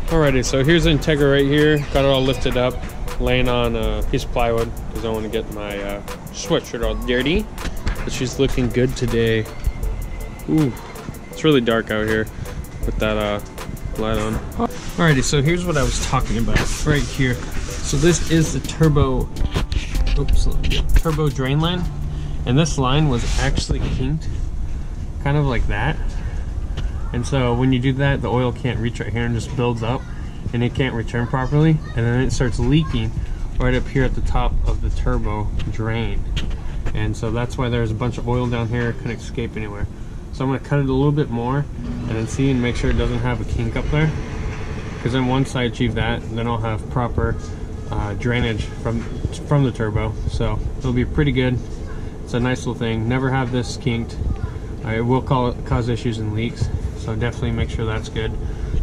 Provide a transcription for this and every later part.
Alrighty, so here's the Integra right here. Got it all lifted up, laying on a piece of plywood because I want to get my sweatshirt all dirty. But she's looking good today. Ooh, it's really dark out here with that light on. Alrighty, so here's what I was talking about right here. So this is the turbo drain line, and this line was actually kinked kind of like that. And so when you do that, the oil can't reach right here and just builds up and it can't return properly, and then it starts leaking right up here at the top of the turbo drain. And so that's why there's a bunch of oil down here, couldn't escape anywhere. So I'm gonna cut it a little bit more and then see and make sure it doesn't have a kink up there, because then once I achieve that, then I'll have proper drainage from the turbo. So it'll be pretty good. It's a nice little thing. Never have this kinked. It will cause issues and leaks, so definitely make sure that's good.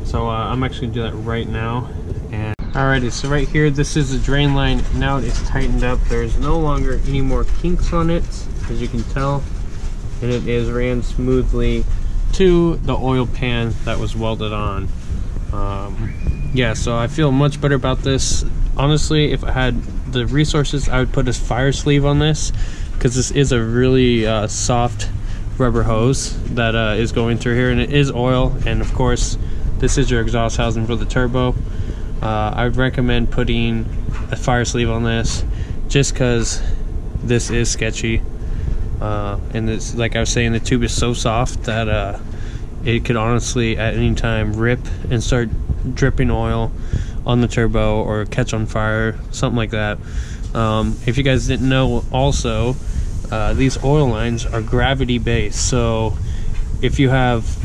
So I'm actually gonna do that right now. And alrighty, so right here, this is the drain line. Now it's tightened up. There's no longer any more kinks on it, as you can tell, and it is ran smoothly to the oil pan that was welded on. Yeah, so I feel much better about this. Honestly, if I had the resources, I would put a fire sleeve on this, because this is a really soft rubber hose that is going through here, and it is oil, and of course this is your exhaust housing for the turbo. I would recommend putting a fire sleeve on this just because this is sketchy, and it's, like I was saying, the tube is so soft that it could honestly at any time rip and start dripping oil on the turbo or catch on fire, something like that. If you guys didn't know, also these oil lines are gravity based, so if you have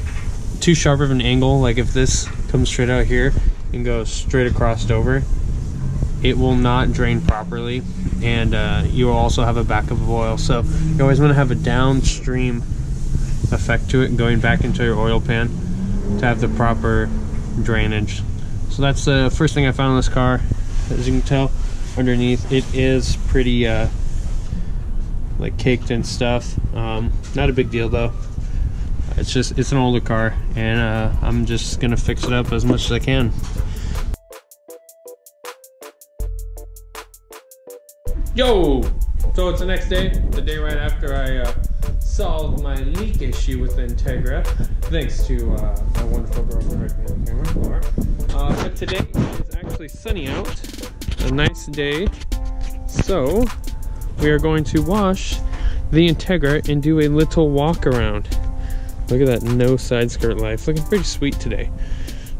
too sharp of an angle, like if this comes straight out here and goes straight across over, it will not drain properly, and you will also have a backup of oil. So you always want to have a downstream effect to it going back into your oil pan to have the proper drainage. So that's the first thing I found in this car. As you can tell, underneath it is pretty like caked and stuff. Not a big deal though. It's an older car, and I'm just gonna fix it up as much as I can. Yo! So it's the next day, the day right after I solved my leak issue with the Integra, thanks to my wonderful girlfriend right behind the camera, Laura. But today is actually sunny out, a nice day. So we are going to wash the Integra and do a little walk around. Look at that no side skirt life, looking pretty sweet today.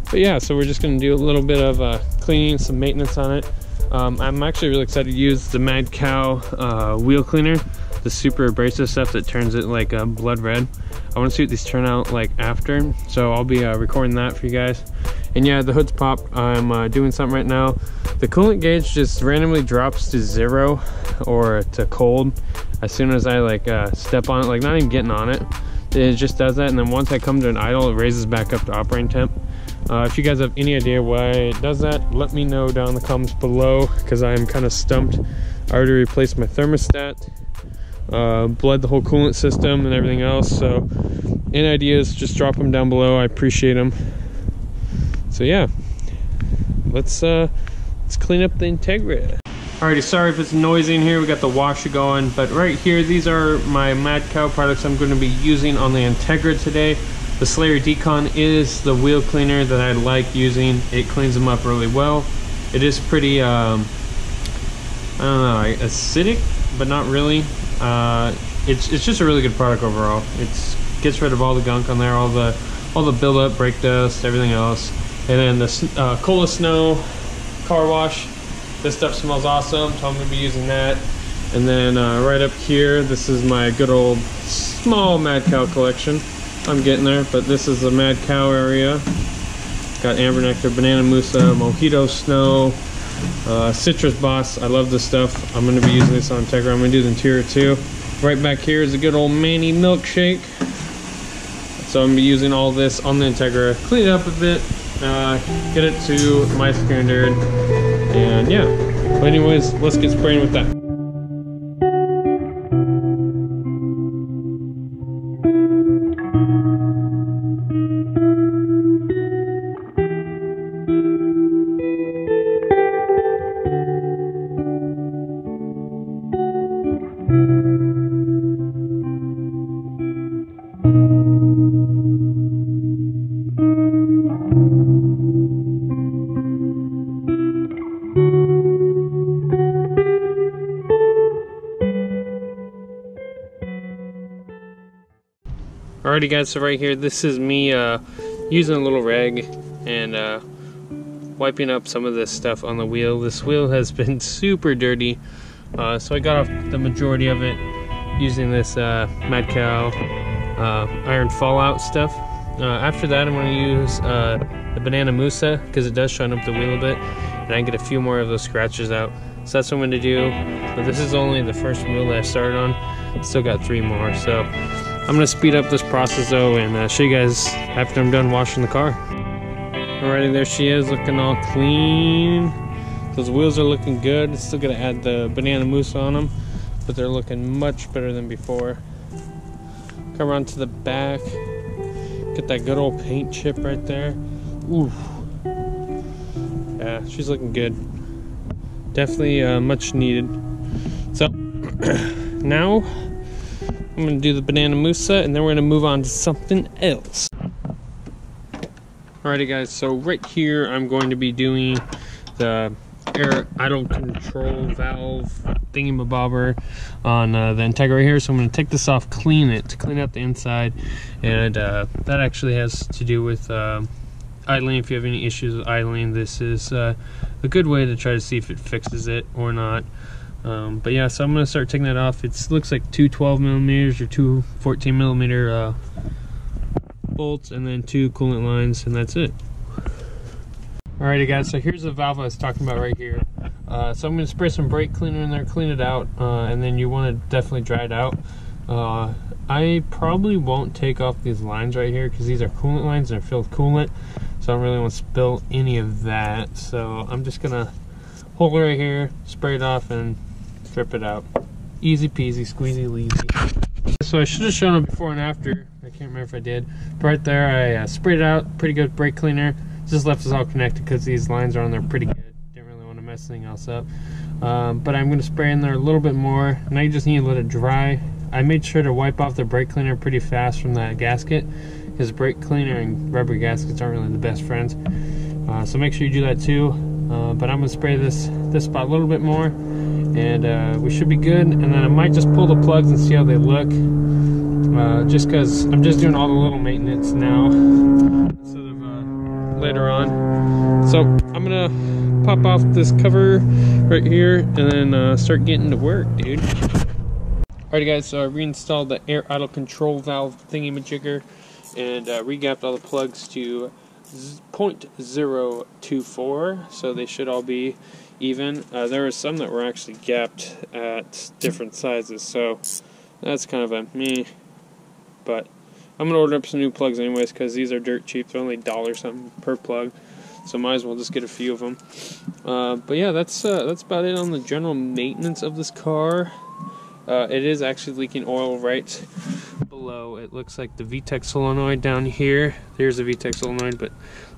But yeah, so we're just gonna do a little bit of cleaning, some maintenance on it. I'm actually really excited to use the Mad Cow wheel cleaner, the super abrasive stuff that turns it like blood red. I want to see what these turn out like after, so I'll be recording that for you guys. And yeah, the hood's popped. I'm doing something right now. The coolant gauge just randomly drops to 0 or to cold as soon as I like step on it, like not even getting on it. It just does that, and then once I come to an idle, it raises back up to operating temp. If you guys have any idea why it does that, let me know down in the comments below, because I am kind of stumped. I already replaced my thermostat, bled the whole coolant system and everything else. So any ideas, just drop them down below. I appreciate them. So yeah, let's clean up the Integra. Alrighty, sorry if it's noisy in here. We got the washer going, but right here, these are my Mad Cow products I'm going to be using on the Integra today. The Slayer Decon is the wheel cleaner that I like using. It cleans them up really well. It is pretty, I don't know, acidic, but not really. It's just a really good product overall. It gets rid of all the gunk on there, all the buildup, brake dust, everything else. And then the Cola Snow car wash. This stuff smells awesome, so I'm going to be using that. And then right up here, this is my good old small Mad Cow collection. I'm getting there, but this is the Mad Cow area. Got Amber Nectar, Banana Moussa, Mojito Snow, Citrus Boss. I love this stuff. I'm going to be using this on Integra. I'm going to do the interior too. Right back here is a good old Manny milkshake. So I'm going to be using all this on the Integra. Clean it up a bit, get it to my standard. And yeah, but anyways, let's get spraying with that. Alrighty guys, so right here, this is me using a little rag and wiping up some of this stuff on the wheel. This wheel has been super dirty, so I got off the majority of it using this Mad Cow iron fallout stuff. After that, I'm going to use the banana mousse because it does shine up the wheel a bit, and I can get a few more of those scratches out. So that's what I'm going to do. But this is only the first wheel that I started on. Still got 3 more, so I'm going to speed up this process though and show you guys after I'm done washing the car. Alrighty, there she is, looking all clean. Those wheels are looking good. Still got to add the banana mousse on them, but they're looking much better than before. Come around to the back. Get that good old paint chip right there. Ooh. Yeah, she's looking good. Definitely much needed. So now I'm going to do the banana mousse and then we're going to move on to something else. Alrighty guys, so right here I'm going to be doing the air idle control valve thingamabobber on the Integra right here. So I'm going to take this off, clean it, to clean out the inside, and that actually has to do with idling. If you have any issues with idling, this is a good way to try to see if it fixes it or not. But yeah, so I'm going to start taking that off. It looks like 2 12mm or 2 14mm bolts, and then 2 coolant lines, and that's it. Alrighty guys, so here's the valve I was talking about right here. So I'm going to spray some brake cleaner in there, clean it out, and then you want to definitely dry it out. I probably won't take off these lines right here because these are coolant lines and they're filled with coolant, so I don't really want to spill any of that. So I'm just going to hold it right here, spray it off, and drip it out. Easy peasy, squeezy leasy. So I should have shown it before and after. I can't remember if I did. But right there, I sprayed it out. Pretty good brake cleaner. Just left us all connected because these lines are on there pretty good. Didn't really want to mess anything else up. But I'm going to spray in there a little bit more. Now you just need to let it dry. I made sure to wipe off the brake cleaner pretty fast from that gasket, because brake cleaner and rubber gaskets aren't really the best friends. So make sure you do that too. But I'm going to spray this spot a little bit more, and we should be good. And then I might just pull the plugs and see how they look, just because I'm just doing all the little maintenance now instead of later on. So I'm going to pop off this cover right here and then start getting to work, dude. Alrighty guys, so I reinstalled the air idle control valve thingy-majigger and regapped all the plugs to 0.024, so they should all be even. There were some that were actually gapped at different sizes, so that's kind of a meh. But I'm gonna order up some new plugs anyways because these are dirt cheap. They're only $1 something per plug, so might as well just get a few of them. But yeah, that's about it on the general maintenance of this car. It is actually leaking oil right below. It looks like the VTEC solenoid down here. There's the VTEC solenoid, but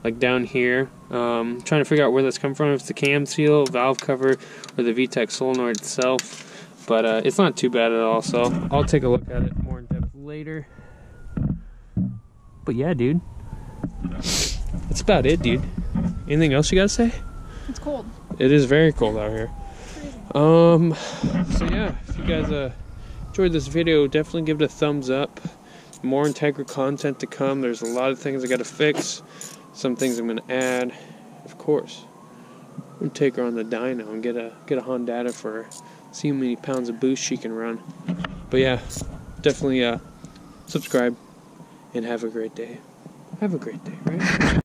like down here. Trying to figure out where that's come from. If it's the cam seal, valve cover, or the VTEC solenoid itself. But it's not too bad at all, so I'll take a look at it more in depth later. But yeah, dude. That's about it, dude. Anything else you gotta say? It's cold. It is very cold out here. So yeah, if you guys enjoyed this video, definitely give it a thumbs up. More Integra content to come. There's a lot of things I gotta fix, some things I'm gonna add. Of course, I'm gonna take her on the dyno and get a Hondata for her, see how many pounds of boost she can run. But yeah, definitely subscribe and have a great day. Have a great day, right?